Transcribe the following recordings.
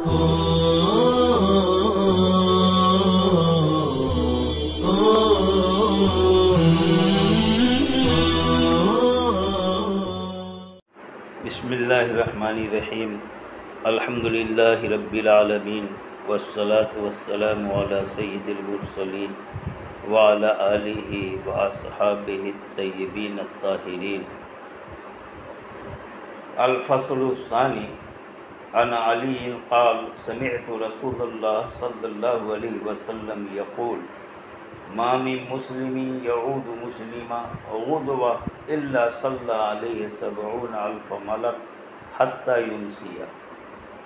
بسم اللہ الرحمن الرحیم الحمدللہ رب العالمین والصلاة والسلام علی سید المرسلین وعلی آلہ واصحابہ الطیبین الطاہرین۔ الفصل الثانی عن علی قال سمعت رسول اللہ صلی اللہ علیہ وسلم یقول ما من مسلم يعود مسلما غدوة إلا صلى عليه 70,000 ملك حتى يمسي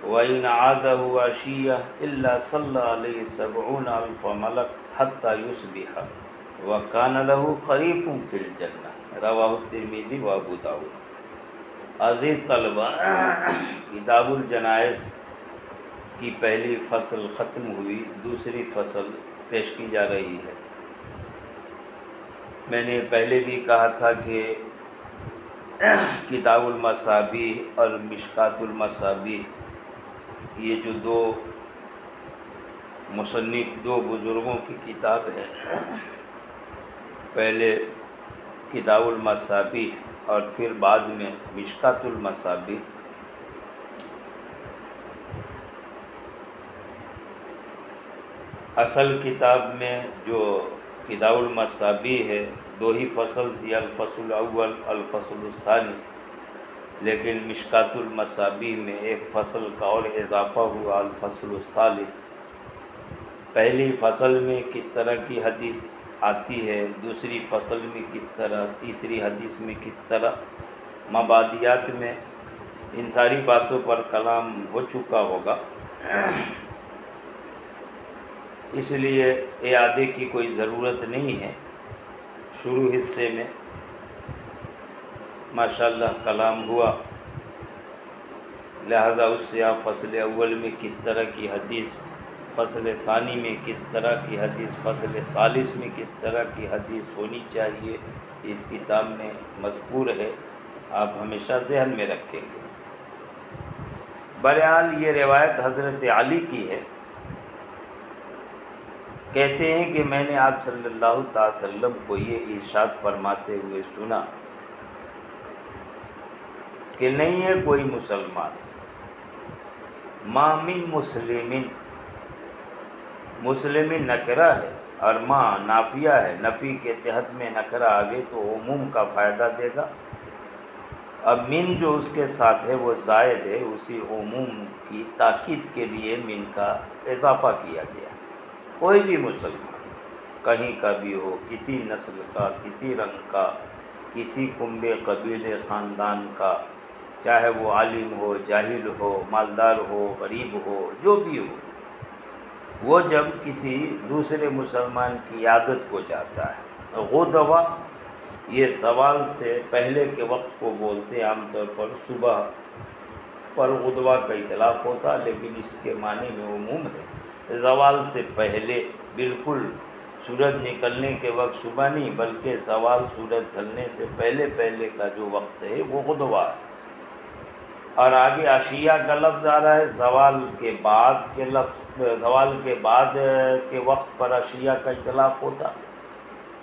وإن عاده عشية إلا صلى عليه 70,000 ملك حتى يصبح وكان له خريف في الجنة۔ رواہ الترمذی و ابو داؤد۔ عزیز طلبہ، کتاب الجنائز کی پہلی فصل ختم ہوئی، دوسری فصل پیش کی جا رہی ہے۔ میں نے پہلے بھی کہا تھا کہ کتاب المصابیح اور مشکات المصابیح یہ جو دو مصنف، دو بزرگوں کی کتاب ہے، پہلے کتاب المصابیح اور پھر بعد میں مشکات المصابیح، اصل کتاب میں جو کتاب المصابیح ہے دو ہی فصل تھی، الفصل الاول الفصل الثانی، لیکن مشکات المصابیح میں ایک فصل کا اور اضافہ ہوا، الفصل الثالث۔ پہلی فصل میں کس طرح کی حدیث آتی ہے، دوسری فصل میں کس طرح، تیسری حدیث میں کس طرح، مبادیات میں ان ساری باتوں پر کلام ہو چکا ہوگا، اس لیے اعادے کی کوئی ضرورت نہیں ہے۔ شروع حصے میں ماشاءاللہ کلام ہوا، لہذا اس سے آپ فصل اول میں کس طرح کی حدیث، فصل ثانی میں کس طرح کی حدیث، فصل ثالث میں کس طرح کی حدیث ہونی چاہیے، اس کتاب میں مذکور ہے، آپ ہمیشہ ذہن میں رکھیں گے۔ بہرحال یہ روایت حضرت علی کی ہے، کہتے ہیں کہ میں نے آپ صلی اللہ تعالی وسلم کو یہ ارشاد فرماتے ہوئے سنا کہ نہیں ہے کوئی مسلمان، ما من مسلمین، مسلمین نکرہ ہے اور ما نافیہ ہے، نفی کے تحت میں نکرہ آگے تو عموم کا فائدہ دے گا، اب من جو اس کے ساتھ ہے وہ زائد ہے، اسی عموم کی تاکید کے لیے من کا اضافہ کیا گیا۔ کوئی بھی مسلمان کہیں کا بھی ہو، کسی نسل کا، کسی رنگ کا، کسی کنبے قبیلے خاندان کا، چاہے وہ عالم ہو، جاہل ہو، مالدار ہو، غریب ہو، جو بھی ہو، وہ جب کسی دوسرے مسلمان کی عیادت کو جاتا ہے، غدوہ یہ سوال سے پہلے کے وقت کو بولتے ہیں، عام طور پر صبح پر غدوہ کا اطلاق ہوتا، لیکن اس کے معنی میں عموم ہے، زوال سے پہلے، بالکل سورج نکلنے کے وقت صبح نہیں بلکہ زوال سورج ڈھلنے سے پہلے کا جو وقت ہے وہ غدوہ ہے۔ اور آگے عشیہ کا لفظ آ رہا ہے، زوال کے بعد کے لفظ، زوال کے بعد کے وقت پر عشیہ کا اطلاق ہوتا۔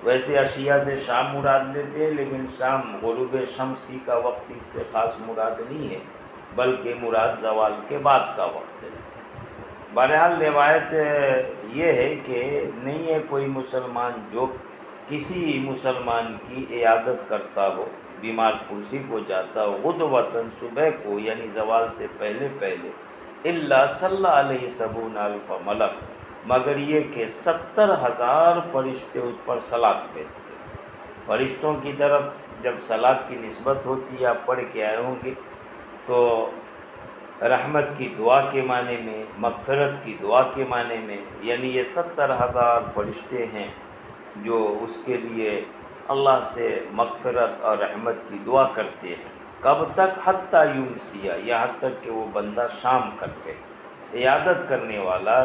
ویسے عشیہ سے شام مراد لیتے ہیں، لیکن شام غروب شمسی کا وقت اس سے خاص مراد نہیں ہے، بلکہ مراد زوال کے بعد کا وقت ہے۔ بہرحال روایت یہ ہے کہ نہیں ہے کوئی مسلمان جو کسی مسلمان کی عیادت کرتا ہو، بیمار پرسی کو جاتا ہو، غدوۃً صبح کو یعنی زوال سے پہلے الا صلی علیہ 70,000 ملک، مگر یہ کہ 70,000 فرشتے اس پر صلاۃ بھیجتے۔ فرشتوں کی طرف جب صلاۃ کی نسبت ہوتی ہے، آپ پڑھ کے آئے ہوں گے، تو رحمت کی دعا کے معنی میں، مغفرت کی دعا کے معنی میں، یعنی یہ 70,000 فرشتے ہیں جو اس کے لیے اللہ سے مغفرت اور رحمت کی دعا کرتے ہیں۔ کب تک؟ حتی یمسیہ، یہاں تک کہ وہ بندہ شام کر لے۔ عیادت کرنے والا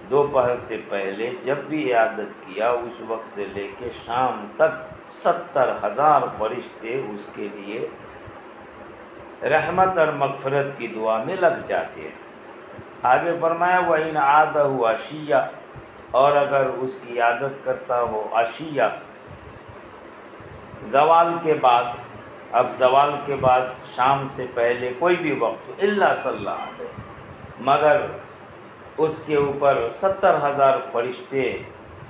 دوپہر سے پہلے جب بھی عیادت کیا، اس وقت سے لے کے شام تک 70,000 فرشتے اس کے لیے رحمت اور مغفرت کی دعا میں لگ جاتے ہیں۔ آگے فرمایا وَإِنْ عَادَهُ عَشِيًّا، اور اگر اس کی عادت کرتا ہو عشیہ، زوال کے بعد، اب زوال کے بعد شام سے پہلے کوئی بھی وقت الا صلی اللہ علیہ، مگر اس کے اوپر 70,000 فرشتے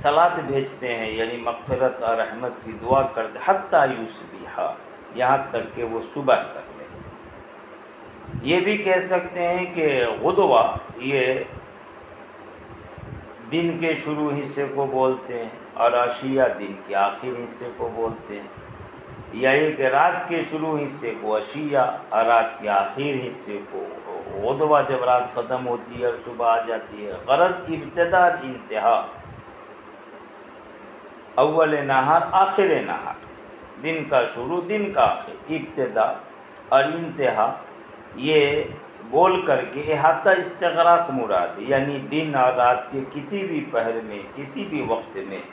صلاۃ بھیجتے ہیں، یعنی مغفرت اور رحمت کی دعا کرتے، حتیٰ یصبح، یہاں تک کہ وہ صبح کر لے۔ یہ بھی کہہ سکتے ہیں کہ غدوہ یہ دن کے شروع حصے کو بولتے ہیں، اور عشیہ دن کے آخر حصے کو بولتے ہیں، یا یہ کہ رات کے شروع حصے کو عشیہ اور رات کے آخر حصے کو غدوہ، جب رات ختم ہوتی ہے اور صبح آ جاتی ہے۔ غرض ابتدا اور انتہا، اول نہار آخر نہار، دن کا شروع دن کا آخر، ابتدا اور انتہا، یہ بول کر کے احاطہ استغراق مراد، یعنی دن اور رات کے کسی بھی پہر میں، کسی بھی وقت میں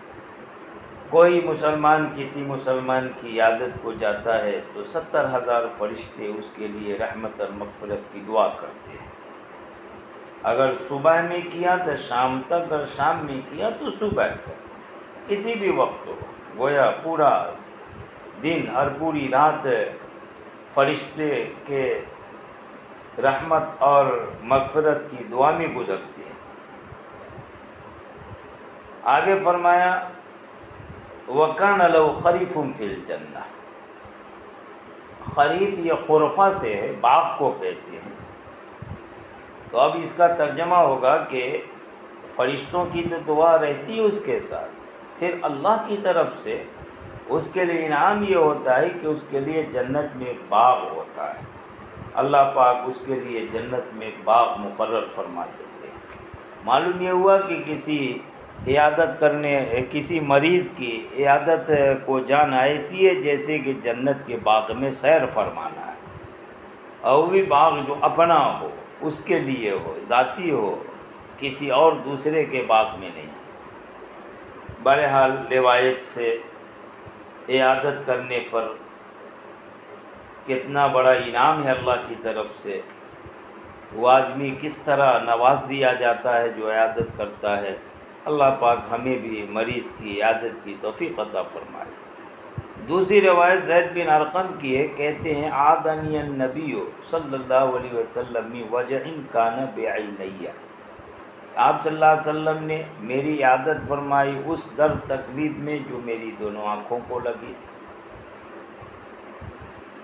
کوئی مسلمان کسی مسلمان کی عادت کو جاتا ہے تو 70,000 فرشتے اس کے لیے رحمت اور مغفرت کی دعا کرتے ہیں۔ اگر صبح میں کیا تو شام تک، اور شام میں کیا تو صبح تک، کسی بھی وقت ہو، گویا پورا دن اور پوری رات فرشتے کے رحمت اور مغفرت کی دعا میں گزرتے ہیں۔ آگے فرمایا وَكَانَ لَهُ خَرِيفٌ فِي الْجَنَّةِ، خریف یہ خرفہ سے ہے، باغ کو کہتے ہیں، تو اب اس کا ترجمہ ہوگا کہ فرشتوں کی تو دعا رہتی ہے اس کے ساتھ، پھر اللہ کی طرف سے اس کے لیے انعام یہ ہوتا ہے کہ اس کے لیے جنت میں ایک باغ ہوتا ہے، اللہ پاک اس کے لیے جنت میں ایک باغ مقرر فرما دیتے ہیں۔ معلوم یہ ہوا کہ کسی عیادت کرنے، کسی مریض کی عیادت کو جانا ایسی ہے جیسے کہ جنت کے باغ میں سیر فرمانا ہے، اور وہ بھی باغ جو اپنا ہو، اس کے لیے ہو، ذاتی ہو، کسی اور دوسرے کے باغ میں نہیں۔ بہرحال روایت سے عیادت کرنے پر کتنا بڑا انعام ہے اللہ کی طرف سے، وہ آدمی کس طرح نواز دیا جاتا ہے جو عیادت کرتا ہے۔ اللہ پاک ہمیں بھی مریض کی عیادت کی توفیق عطا فرمائے۔ دوسری روایت زید بن ارقم کی ہے، کہتے ہیں عادنی النبی صلی اللہ علیہ وسلم من وجع کان بعینی، آپ صلی اللہ علیہ وسلم نے میری عیادت فرمائی اس درد تکلیف میں جو میری دونوں آنکھوں کو لگی تھی۔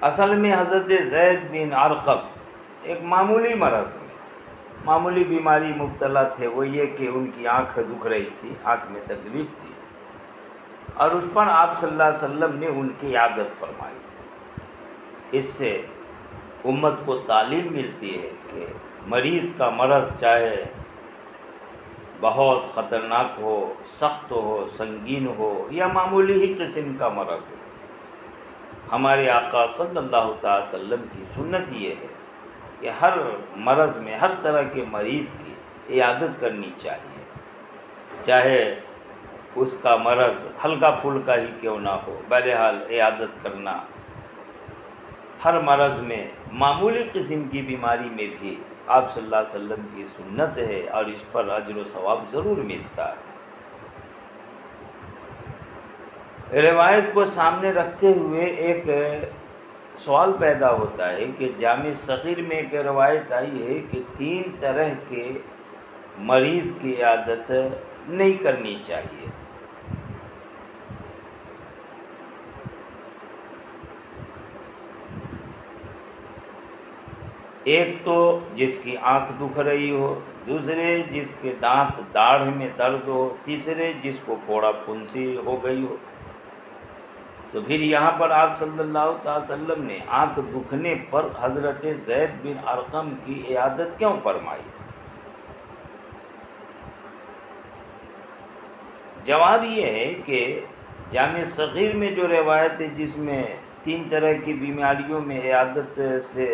اصل میں حضرت زید بن ارقم ایک معمولی مرض میں، معمولی بیماری مبتلا تھے، وہ یہ کہ ان کی آنکھ دکھ رہی تھی، آنکھ میں تکلیف تھی، اور اس پر آپ صلی اللہ علیہ وسلم نے ان کی عیادت فرمائی۔ اس سے امت کو تعلیم ملتی ہے کہ مریض کا مرض چاہے بہت خطرناک ہو، سخت ہو، سنگین ہو، یا معمولی ہی قسم کا مرض ہو، ہمارے آقا صلی اللہ تعالی وسلم کی سنت یہ ہے کہ ہر مرض میں، ہر طرح کے مریض کی عیادت کرنی چاہیے، چاہے اس کا مرض ہلکا پھلکا ہی کیوں نہ ہو، بہرحال عیادت کرنا ہر مرض میں، معمولی قسم کی بیماری میں بھی آپ صلی اللہ علیہ وسلم کی سنت ہے، اور اس پر اجر و ثواب ضرور ملتا ہے۔ روایت کو سامنے رکھتے ہوئے ایک سوال پیدا ہوتا ہے کہ جامع صغیر میں ایک روایت آئی ہے کہ 3 طرح کے مریض کی عیادت نہیں کرنی چاہیے۔ ایک تو جس کی آنکھ دکھ رہی ہو، دوسرے جس کے دانت داڑھ میں درد ہو، تیسرے جس کو پھوڑا پھنسی ہو گئی ہو۔ تو پھر یہاں پر آپ صلی اللہ تعالی وسلم نے آنکھ دکھنے پر حضرت زید بن ارقم کی عیادت کیوں فرمائی؟ جواب یہ ہے کہ جامع صغیر میں جو روایت ہے جس میں 3 طرح کی بیماریوں میں عیادت سے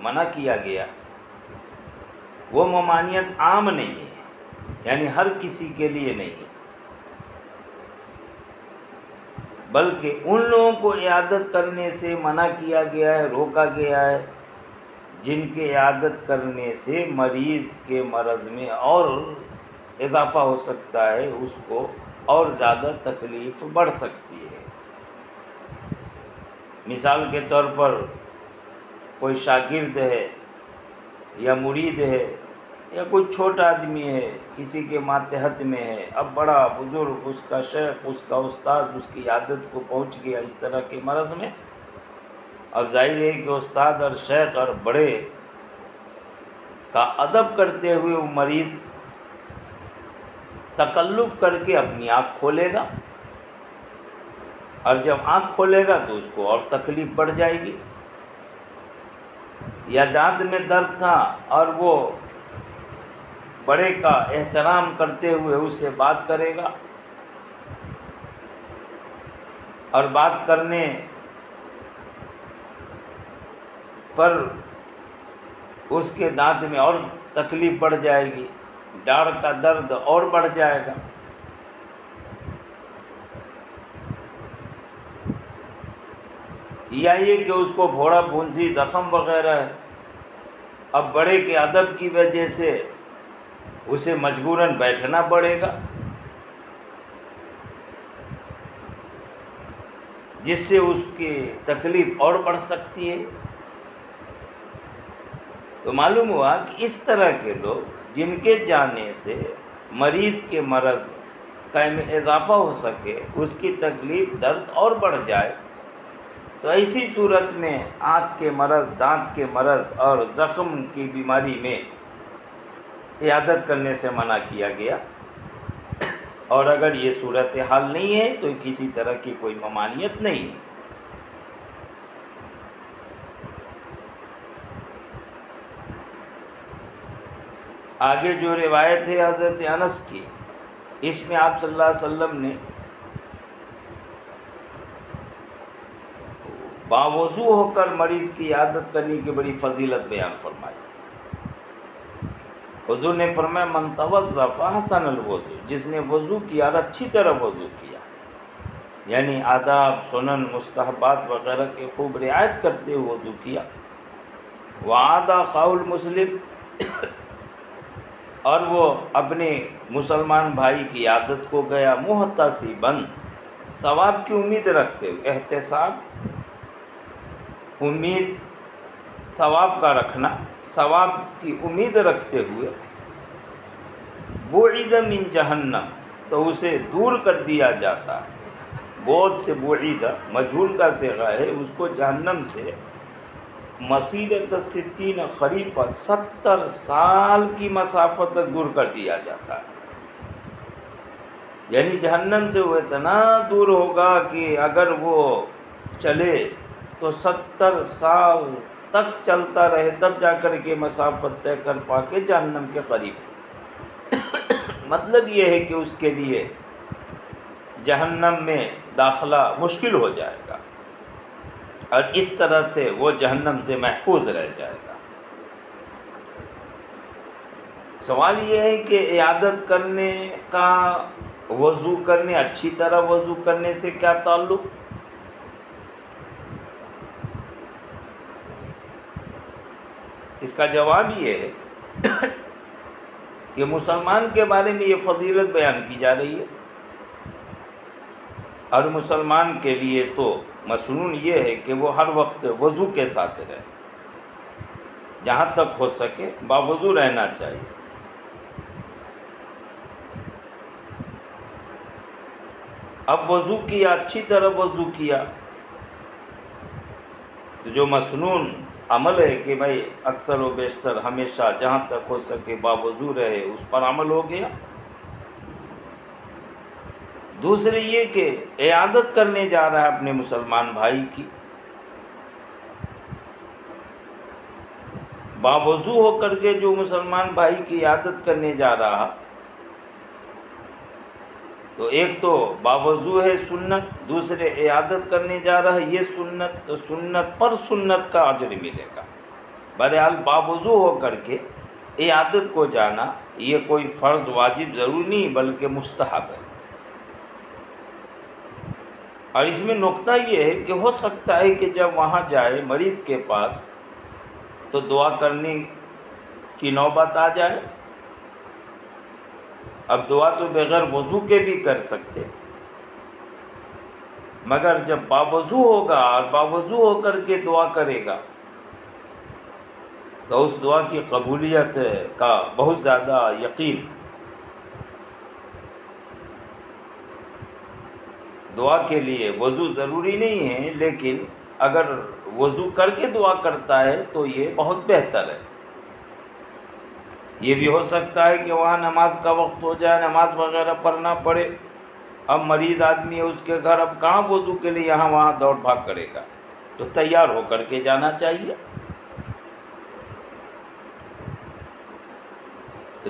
منع کیا گیا، وہ ممانعت عام نہیں ہے، یعنی ہر کسی کے لیے نہیں ہے، بلکہ ان لوگوں کو عیادت کرنے سے منع کیا گیا ہے، روکا گیا ہے جن کی عیادت کرنے سے مریض کے مرض میں اور اضافہ ہو سکتا ہے، اس کو اور زیادہ تکلیف بڑھ سکتی ہے۔ مثال کے طور پر کوئی شاگرد ہے یا مرید ہے یا کوئی چھوٹا آدمی ہے، کسی کے ماتحت میں ہے، اب بڑا بزرگ اس کا شیخ، اس کا استاد اس کی عادت کو پہنچ گیا اس طرح کے مرض میں، اب ظاہر ہے کہ استاد اور شیخ اور بڑے کا ادب کرتے ہوئے وہ مریض تکلف کر کے اپنی آنکھ کھولے گا، اور جب آنکھ کھولے گا تو اس کو اور تکلیف بڑھ جائے گی۔ یا دانت میں درد تھا اور وہ بڑے کا احترام کرتے ہوئے اس سے بات کرے گا، اور بات کرنے پر اس کے دانت میں اور تکلیف بڑھ جائے گی، داڑھ کا درد اور بڑھ جائے گا۔ یا یہ کہ اس کو پھوڑا پھنسی زخم وغیرہ ہے، اب بڑے کے ادب کی وجہ سے اسے مجبوراً بیٹھنا پڑے گا، جس سے اس کی تکلیف اور بڑھ سکتی ہے۔ تو معلوم ہوا کہ اس طرح کے لوگ جن کے جانے سے مریض کے مرض کا میں اضافہ ہو سکے، اس کی تکلیف درد اور بڑھ جائے، تو ایسی صورت میں آنکھ کے مرض، دانت کے مرض اور زخم کی بیماری میں عیادت کرنے سے منع کیا گیا، اور اگر یہ صورتحال نہیں ہے تو کسی طرح کی کوئی ممانعت نہیں ہے۔ آگے جو روایت ہے حضرت انس کی، اس میں آپ صلی اللہ علیہ وسلم نے باوضو ہو کر مریض کی عیادت کرنے کی بڑی فضیلت بیان فرمائی۔ حضور نے فرمایا من توضأ فاحسن الوضوء، جس نے وضو کیا اور اچھی طرح وضو کیا، یعنی آداب، سنن، مستحبات وغیرہ کی خوب رعایت کرتے ہوئے وضو کیا، وعاد اخاہ المسلم، اور وہ اپنے مسلمان بھائی کی عادت کو گیا، محتسباً، ثواب کی امید رکھتے ہوئے، احتساب امید ثواب کا رکھنا، ثواب کی امید رکھتے ہوئے، بعید من جہنم، تو اسے دور کر دیا جاتا ہے، بعد سے بعید مجہول کا صیغہ ہے، اس کو جہنم سے مسیرۃ 60 خریف 70 سال کی مسافت تک دور کر دیا جاتا ہے۔ یعنی جہنم سے وہ اتنا دور ہوگا کہ اگر وہ چلے تو 70 سال تک چلتا رہے، تب جا کر کے مسافت طے کر پا کے جہنم کے قریب۔ مطلب یہ ہے کہ اس کے لیے جہنم میں داخلہ مشکل ہو جائے گا، اور اس طرح سے وہ جہنم سے محفوظ رہ جائے گا۔ سوال یہ ہے کہ عیادت کرنے کا وضو کرنے، اچھی طرح وضو کرنے سے کیا تعلق؟ اس کا جواب یہ ہے کہ مسلمان کے بارے میں یہ فضیلت بیان کی جا رہی ہے، اور مسلمان کے لیے تو مسنون یہ ہے کہ وہ ہر وقت وضو کے ساتھ رہے، جہاں تک ہو سکے باوضو رہنا چاہیے۔ اب وضو کیا، اچھی طرح وضو کیا، تو جو مسنون عمل ہے کہ بھائی اکثر و بیشتر ہمیشہ جہاں تک ہو سکے باوضو رہے، اس پر عمل ہو گیا۔ دوسرے یہ کہ عیادت کرنے جا رہا ہے اپنے مسلمان بھائی کی، باوضو ہو کر کے جو مسلمان بھائی کی عیادت کرنے جا رہا، تو ایک تو باوضو ہے سنت، دوسرے عیادت کرنے جا رہا ہے یہ سنت، تو سنت پر سنت کا اجر ملے گا۔ بہرحال باوضو ہو کر کے عیادت کو جانا یہ کوئی فرض واجب ضروری نہیں بلکہ مستحب ہے۔ اور اس میں نقطہ یہ ہے کہ ہو سکتا ہے کہ جب وہاں جائے مریض کے پاس تو دعا کرنے کی نوبت آ جائے. اب دعا تو بغیر وضو کے بھی کر سکتے، مگر جب باوضو ہوگا اور باوضو ہو کر کے دعا کرے گا تو اس دعا کی قبولیت کا بہت زیادہ یقین. دعا کے لیے وضو ضروری نہیں ہے، لیکن اگر وضو کر کے دعا کرتا ہے تو یہ بہت بہتر ہے. یہ بھی ہو سکتا ہے کہ وہاں نماز کا وقت ہو جائے، نماز وغیرہ پڑھنا پڑے، اب مریض آدمی ہے اس کے گھر، اب کہاں وضو کے لیے یہاں وہاں دوڑ بھاگ کرے گا، تو تیار ہو کر کے جانا چاہیے.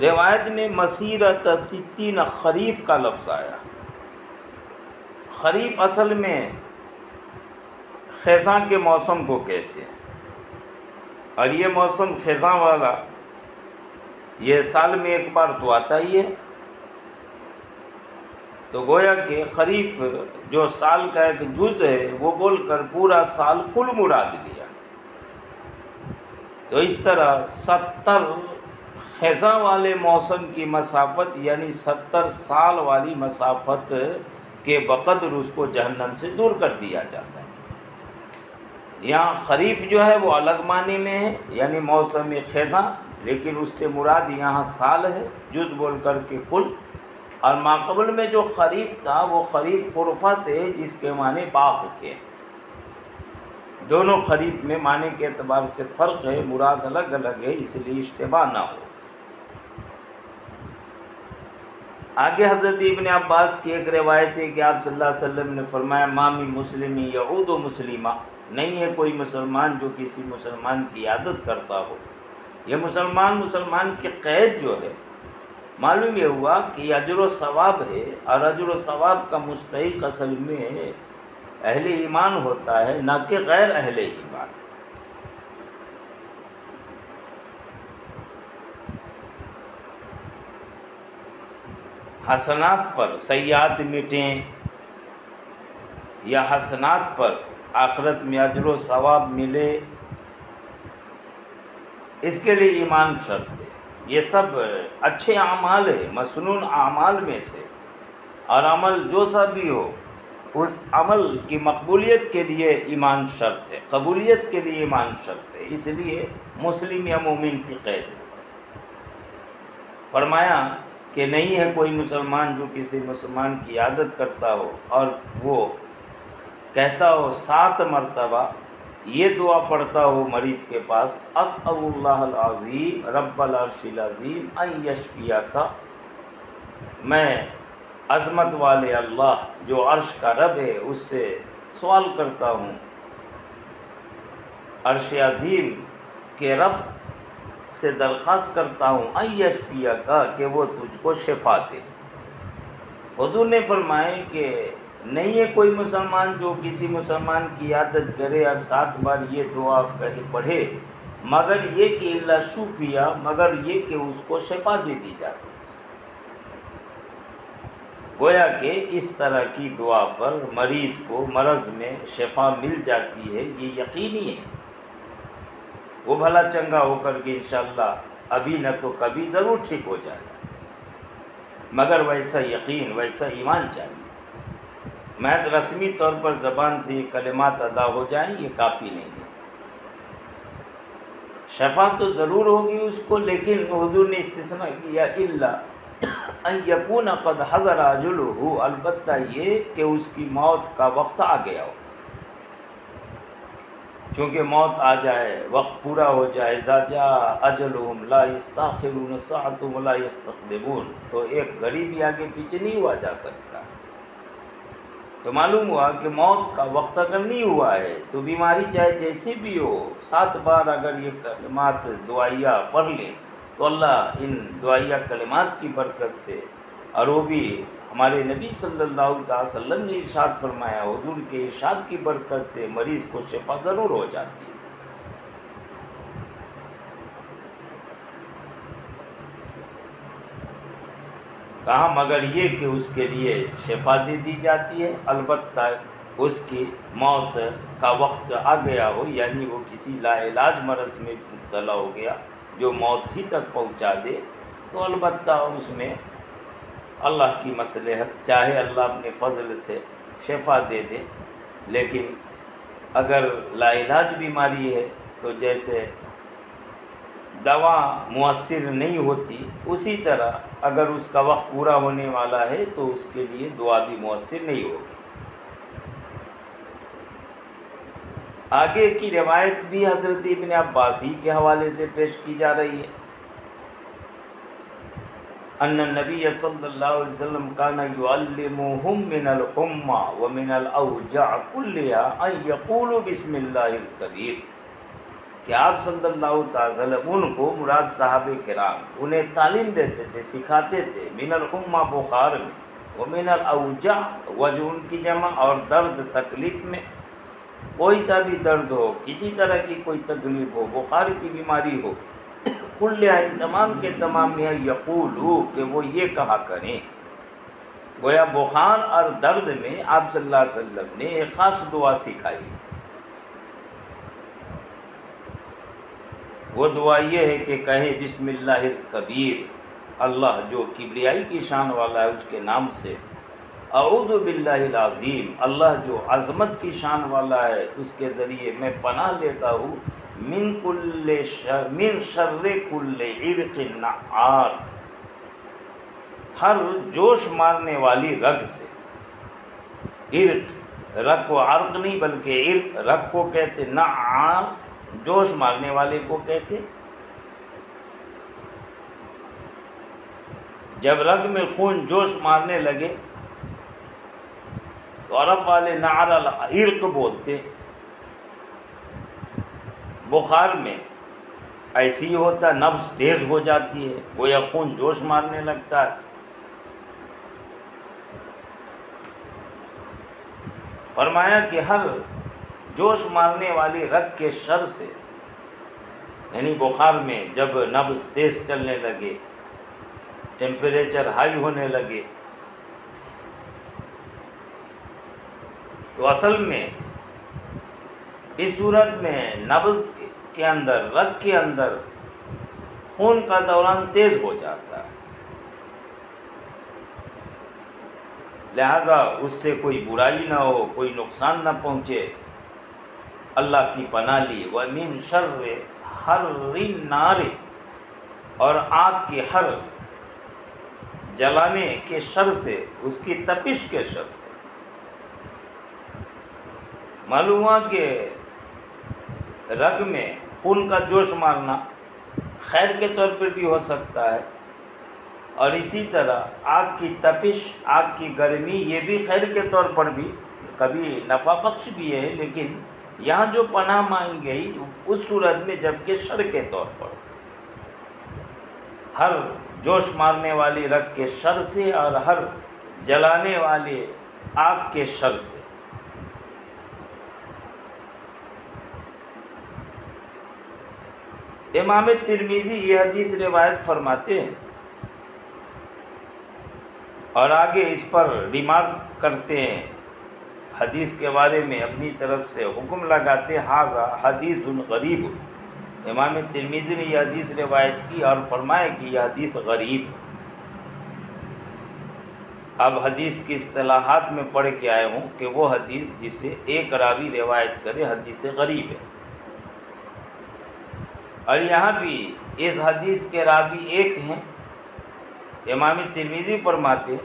روایت میں مسیرت 60 خریف کا لفظ آیا. خریف اصل میں خزاں کے موسم کو کہتے ہیں، اور یہ موسم خزاں والا یہ سال میں ایک بار تو آتا ہی ہے. تو گویا کہ خریف جو سال کا ایک جز ہے وہ بول کر پورا سال کل مراد لیا. تو اس طرح 70 خزاں والے موسم کی مسافت یعنی 70 سال والی مسافت کے بقدر اس کو جہنم سے دور کر دیا جاتا ہے. یہاں خریف جو ہے وہ الگ معنی میں ہے یعنی موسم خزاں، لیکن اس سے مراد یہاں سال ہے جز بول کر کے کل. اور ماقبل میں جو خریف تھا وہ خریف خرفہ سے جس کے معنی باغ کے. دونوں خریف میں معنی کے اعتبار سے فرق ہے، مراد الگ الگ ہے، اس لیے اشتباہ نہ ہو. آگے حضرت ابن عباس کی ایک روایت ہے کہ آپ صلی اللہ علیہ وسلم نے فرمایا ما من مسلم یعود مسلمہ، نہیں ہے کوئی مسلمان جو کسی مسلمان کی عادت کرتا ہو. یہ مسلمان کی قید جو ہے، معلوم یہ ہوا کہ اجر و ثواب ہے، اور اجر و ثواب کا مستحق اصل میں اہل ایمان ہوتا ہے، نہ کہ غیر اہل ایمان. حسنات پر سیئات مٹیں یا حسنات پر آخرت میں اجر و ثواب ملے، اس کے لیے ایمان شرط ہے. یہ سب اچھے اعمال ہے، مسنون اعمال میں سے، اور عمل جو سا بھی ہو اس عمل کی مقبولیت کے لیے ایمان شرط ہے، قبولیت کے لیے ایمان شرط ہے. اس لیے مسلم یا مومن کی قید ہے. فرمایا کہ نہیں ہے کوئی مسلمان جو کسی مسلمان کی عادت کرتا ہو اور وہ کہتا ہو 7 مرتبہ یہ دعا پڑھتا ہو مریض کے پاس، اسأل اللہ العظیم رب العرش العظیم ان یشفیک، میں عظمت والے اللہ جو عرش کا رب ہے اس سے سوال کرتا ہوں، عرش عظیم کے رب سے درخواست کرتا ہوں ان یشفیک کہ وہ تجھ کو شفا دے. حضور نے فرمائے کہ نہیں ہے کوئی مسلمان جو کسی مسلمان کی عادت کرے اور 7 بار یہ دعا پڑھے مگر یہ کہ الا شفیہ، مگر یہ کہ اس کو شفا دے دی جاتی. گویا کہ اس طرح کی دعا پر مریض کو مرض میں شفا مل جاتی ہے، یہ یقینی ہے. وہ بھلا چنگا ہو کر کے انشاءاللہ ابھی نہ تو کبھی ضرور ٹھیک ہو جائے گا، مگر ویسا یقین، ویسا ایمان چاہیے. محض رسمی طور پر زبان سے یہ کلمات ادا ہو جائیں یہ کافی نہیں ہے. شفا تو ضرور ہوگی اس کو، لیکن حضور نے استثناء کیا الا ان یکون قد حضر اجلہ، البتہ یہ کہ اس کی موت کا وقت آ گیا ہو. چونکہ موت آ جائے، وقت پورا ہو جائے، اذا جاء اجلہم لا یستاخرون ساعۃ ولا یستقدمون، تو ایک گھڑی بھی آگے پیچھے نہیں ہوا جا سکتا. تو معلوم ہوا کہ موت کا وقت اگر نہیں ہوا ہے تو بیماری چاہے جیسی بھی ہو، 7 بار اگر یہ کلمات دعائیہ پڑھ لیں تو اللہ ان دعائیہ کلمات کی برکت سے، اور وہ بھی ہمارے نبی صلی اللہ تعالی وسلم نے ارشاد فرمایا، حضور کے ارشاد کی برکت سے مریض کو شفا ضرور ہو جاتی ہے. کہا مگر یہ کہ اس کے لیے شفا دے دی جاتی ہے، البتہ اس کی موت کا وقت آ گیا ہو، یعنی وہ کسی لا علاج مرض میں مبتلا ہو گیا جو موت ہی تک پہنچا دے، تو البتہ اس میں اللہ کی مصلحت، چاہے اللہ اپنے فضل سے شفا دے دے، لیکن اگر لا علاج بیماری ہے تو جیسے دوا مؤثر نہیں ہوتی، اسی طرح اگر اس کا وقت پورا ہونے والا ہے تو اس کے لیے دعا بھی مؤثر نہیں ہوگی۔ آگے کی روایت بھی حضرت ابن عباس ہی کے حوالے سے پیش کی جا رہی ہے، ان النبی صلی اللہ علیہ وسلم کان یعلمهم من الحمى ومن الاوجاع كلها ان يقولوا بسم اللہ الکبیر، کہ آپ صلی اللہ تعالی وسلم ان کو، مراد صحابہ کرام، انہیں تعلیم دیتے تھے، سکھاتے تھے، من الحمى بخار میں، ومن الاوجاع وجع ان کی جمع، اور درد تکلیف میں، کوئی سا بھی درد ہو، کسی طرح کی کوئی تکلیف ہو، بخار کی بیماری ہو، کل تمام کے تمام میں یقولو، کہ وہ یہ کہا کریں۔ گویا بخار اور درد میں آپ صلی اللہ علیہ وسلم نے ایک خاص دعا سکھائی، وہ دعا یہ ہے کہ کہے بسم اللہ الکبیر، اللہ جو کبریائی کی شان والا ہے اس کے نام سے، اعوذ باللہ العظیم، اللہ جو عظمت کی شان والا ہے اس کے ذریعے میں پناہ لیتا ہوں، من شر کل عرق نعار، ہر جوش مارنے والی رگ سے۔ عرق، رگ کو عرق نہیں بلکہ عرق، رگ کو کہتے، نعار جوش مارنے والے کو کہتے۔ جب رگ میں خون جوش مارنے لگے تو عرب والے نعر العرق بولتے۔ بخار میں ایسی ہی ہوتا، نبض تیز ہو جاتی ہے، گویا خون جوش مارنے لگتا ہے۔ فرمایا کہ ہر جوش مارنے والی رگ کے شر سے، یعنی بخار میں جب نبض تیز چلنے لگے، ٹیمپریچر ہائی ہونے لگے، تو اصل میں اس صورت میں نبض کے اندر، رگ کے اندر خون کا دوران تیز ہو جاتا ہے، لہذا اس سے کوئی برائی نہ ہو، کوئی نقصان نہ پہنچے، اللہ کی پناہ لی۔ وَمِن شَرِّ حَرِّ النَّارِ، اور آگ کے ہر جلانے کے شر سے، اس کی تپش کے شر سے۔ معلوم ہوا کہ رگ میں خون کا جوش مارنا خیر کے طور پر بھی ہو سکتا ہے، اور اسی طرح آگ کی تپش، آگ کی گرمی، یہ بھی خیر کے طور پر بھی کبھی نفع بخش بھی ہے، لیکن یہاں جو پناہ مانگی گئی اس صورت میں جبکہ شر کے طور پر، ہر جوش مارنے والی رگ کے شر سے اور ہر جلانے والے آگ کے شر سے۔ امام ترمذی یہ حدیث روایت فرماتے ہیں اور آگے اس پر ریمارک کرتے ہیں، حدیث کے بارے میں اپنی طرف سے حکم لگاتے، ھذا حدیث غریب۔ امام ترمذی نے یہ حدیث روایت کی اور فرمایا کہ یہ حدیث غریب۔ اب حدیث کی اصطلاحات میں پڑھ کے آئے ہوں کہ وہ حدیث جسے ایک راوی روایت کرے حدیث غریب ہے، اور یہاں بھی اس حدیث کے راوی ایک ہیں۔ امام ترمذی فرماتے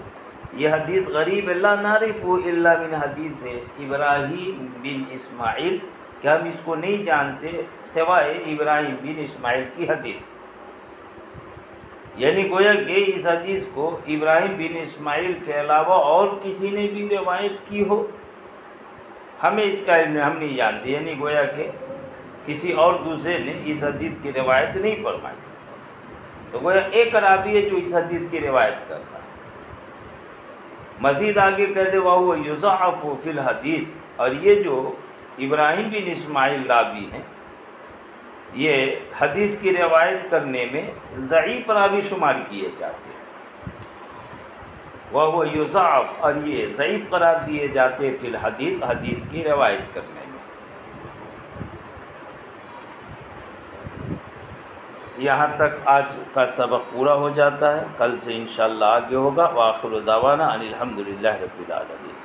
یہ حدیث غریب لا نعرف الا من حدیث ابراہیم بن اسماعیل، کہ ہم اس کو نہیں جانتے سوائے ابراہیم بن اسماعیل کی حدیث، یعنی گویا کہ اس حدیث کو ابراہیم بن اسماعیل کے علاوہ اور کسی نے بھی روایت کی ہو، ہمیں اس کا علم، ہم نہیں جانتے، یعنی گویا کہ کسی اور دوسرے نے اس حدیث کی روایت نہیں فرمائی، تو گویا ایک راوی ہے جو اس حدیث کی روایت کرتا ہے۔ مزید آگے کہتے وَهُوَ يُضَعَّفُ فِي الْحَدِيثِ، اور یہ جو ابراہیم بن اسماعیل راوی ہیں یہ حدیث کی روایت کرنے میں ضعیف راوی شمار کیے جاتے ہیں۔ وہ یضاعف، اور یہ ضعیف قرار دیے جاتے فی الحدیث، حدیث کی روایت کرنے میں۔ یہاں تک آج کا سبق پورا ہو جاتا ہے، کل سے انشاءاللہ آگے ہوگا۔ وآخر دعوانا ان الحمد للہ رب العالمین۔